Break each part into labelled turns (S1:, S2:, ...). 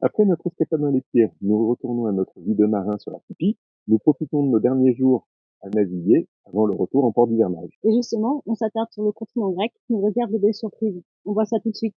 S1: Après notre escapade dans les Pyrénées, nous retournons à notre vie de marin sur la Pipie. Nous profitons de nos derniers jours à naviguer avant le retour en port d'hivernage.
S2: Et justement, on s'attarde sur le continent grec qui nous réserve de belles surprises. On voit ça tout de suite.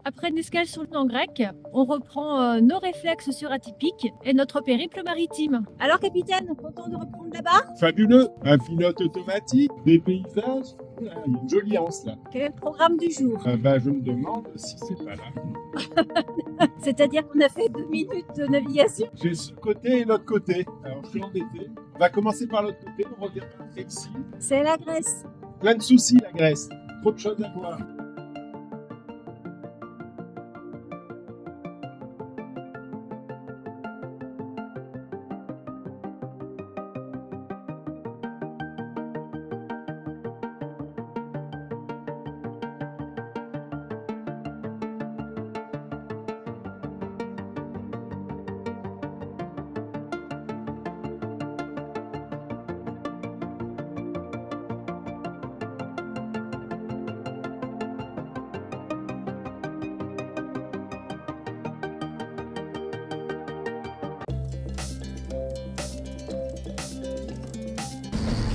S3: Après une escale sur le continent grec, on reprend nos réflexes sur Atypique et notre périple maritime. Alors capitaine, content de reprendre la barre?
S4: Fabuleux! Un pilote automatique, des paysages, il y a une jolie anse là.
S3: Quel est le programme du jour?
S4: Je me demande si c'est pas là.
S3: C'est-à-dire qu'on a fait 2 minutes de navigation?
S4: J'ai ce côté et l'autre côté. Alors je suis embêté. On va commencer par l'autre côté, on revient par ici.
S3: C'est la Grèce.
S4: Plein de soucis la Grèce. Trop de choses à voir.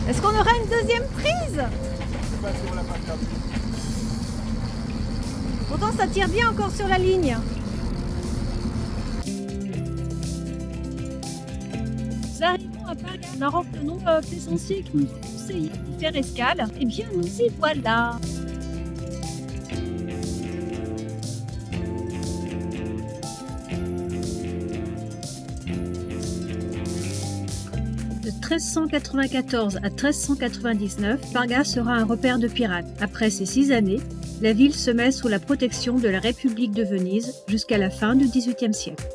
S3: Est-ce qu'on aura une deuxième prise?
S4: Je sais pas si on l'a pas perdu.
S3: Pourtant ça tire bien encore sur la ligne. Nous arrivons à Paga. On a rencontré le nom plaisanciers qui nous ont conseillé de faire escale. Et bien nous y voilà. De 1394 à 1399, Parga sera un repère de pirates. Après ces 6 années, la ville se met sous la protection de la République de Venise jusqu'à la fin du XVIIIe siècle.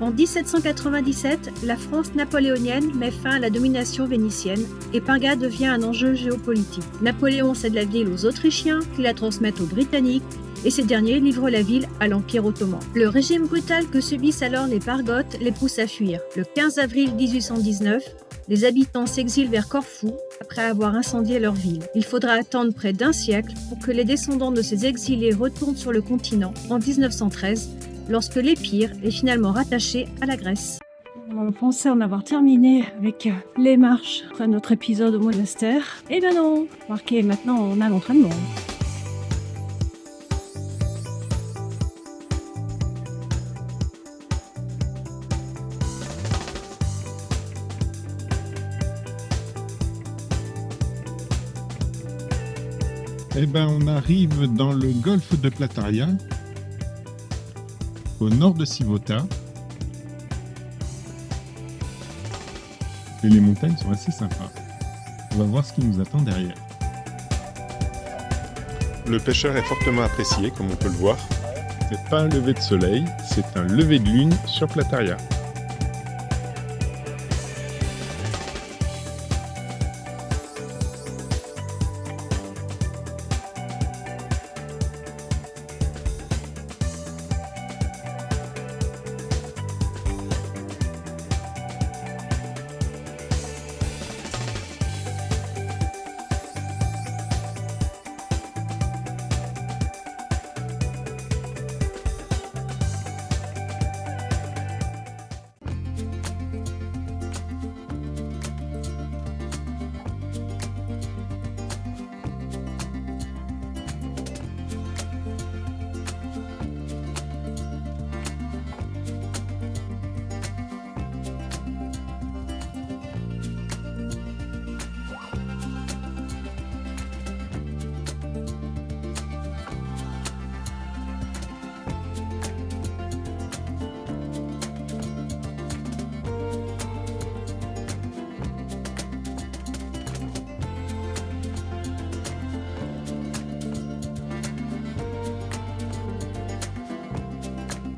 S3: En 1797, la France napoléonienne met fin à la domination vénitienne et Parga devient un enjeu géopolitique. Napoléon cède la ville aux Autrichiens qui la transmettent aux Britanniques et ces derniers livrent la ville à l'Empire ottoman. Le régime brutal que subissent alors les Pargotes les pousse à fuir. Le 15 avril 1819, les habitants s'exilent vers Corfou après avoir incendié leur ville. Il faudra attendre près d'1 siècle pour que les descendants de ces exilés retournent sur le continent en 1913, lorsque l'Épire est finalement rattaché à la Grèce. On pensait en avoir terminé avec les marches après notre épisode au monastère. Eh ben non, remarquez, maintenant on a l'entraînement.
S4: Eh ben, on arrive dans le golfe de Plataria, au nord de Civota. Et les montagnes sont assez sympas. On va voir ce qui nous attend derrière.
S5: Le pêcheur est fortement apprécié, comme on peut le voir.
S4: C'est pas un lever de soleil, c'est un lever de lune sur Plataria.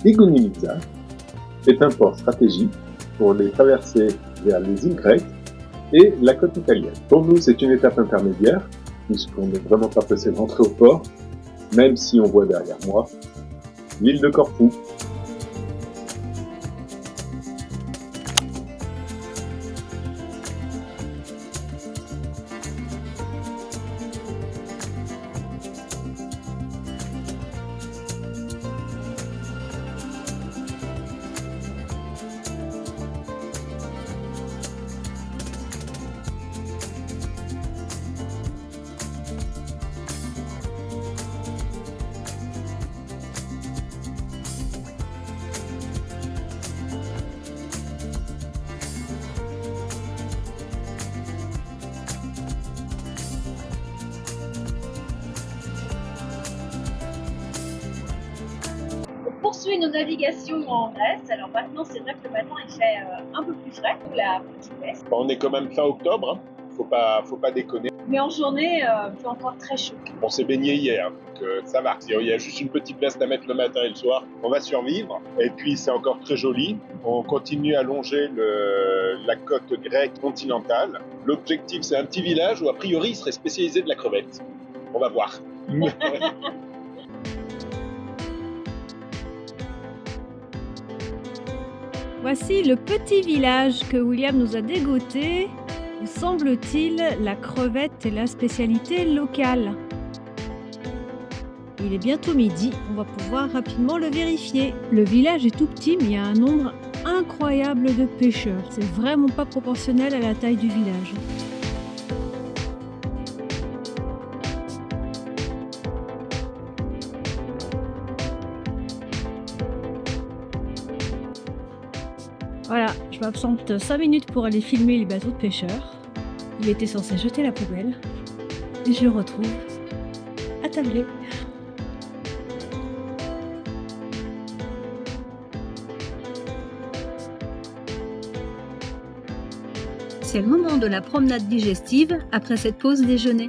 S1: Igoumenitsa est un port stratégique pour les traversées vers les îles grecques et la côte italienne. Pour nous, c'est une étape intermédiaire, puisqu'on n'est vraiment pas pressé de rentrer au port, même si on voit derrière moi l'île de Corfou.
S3: continue nos navigations en Grèce. Alors maintenant, c'est vrai que le matin, il fait un peu plus frais pour la petite Grèce.
S5: On est quand même fin octobre, hein. Faut pas déconner.
S3: Mais en journée, il fait encore très chaud.
S5: On s'est baigné hier, donc ça va. Il y a juste une petite veste à mettre le matin et le soir, on va survivre. Et puis c'est encore très joli. On continue à longer la côte grecque continentale. L'objectif, c'est un petit village où a priori il serait spécialisé de la crevette. On va voir.
S3: Voici le petit village que William nous a dégoté. Où semble-t-il, la crevette est la spécialité locale. Il est bientôt midi, on va pouvoir rapidement le vérifier. Le village est tout petit, mais il y a un nombre incroyable de pêcheurs. C'est vraiment pas proportionnel à la taille du village. Voilà, je m'absente 5 minutes pour aller filmer les bateaux de pêcheurs. Il était censé jeter la poubelle. Et je le retrouve attablé. C'est le moment de la promenade digestive après cette pause déjeuner.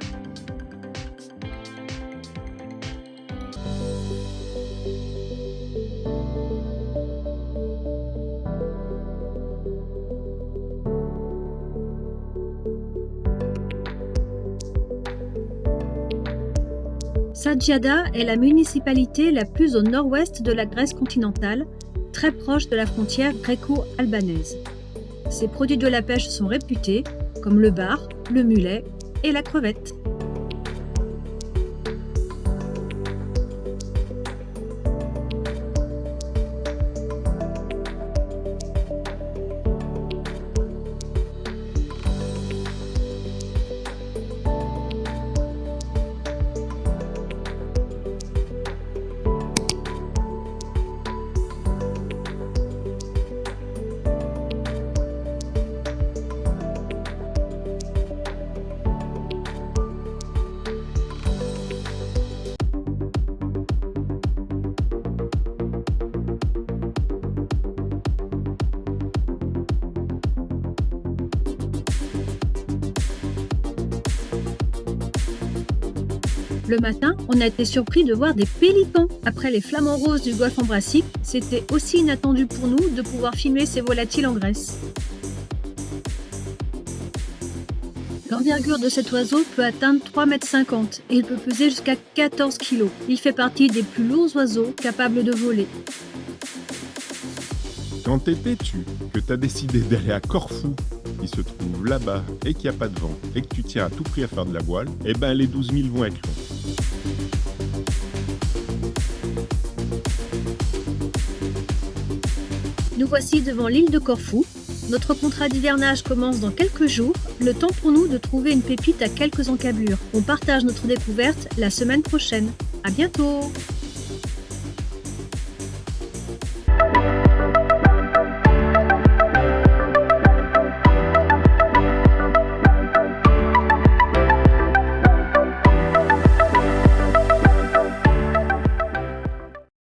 S3: Sadjada est la municipalité la plus au nord-ouest de la Grèce continentale, très proche de la frontière gréco-albanaise. Ses produits de la pêche sont réputés, comme le bar, le mulet et la crevette. Le matin, on a été surpris de voir des pélicans. Après les flamants roses du golfe Ambracique, c'était aussi inattendu pour nous de pouvoir filmer ces volatiles en Grèce. L'envergure de cet oiseau peut atteindre 3,50 m et il peut peser jusqu'à 14 kg. Il fait partie des plus lourds oiseaux capables de voler.
S4: Quand t'es têtu, que t'as décidé d'aller à Corfou, qui se trouve là-bas et qu'il n'y a pas de vent, et que tu tiens à tout prix à faire de la voile, eh ben les 12 000 vont être longs.
S3: Nous voici devant l'île de Corfou. Notre contrat d'hivernage commence dans quelques jours. Le temps pour nous de trouver une pépite à quelques encablures. On partage notre découverte la semaine prochaine. À bientôt!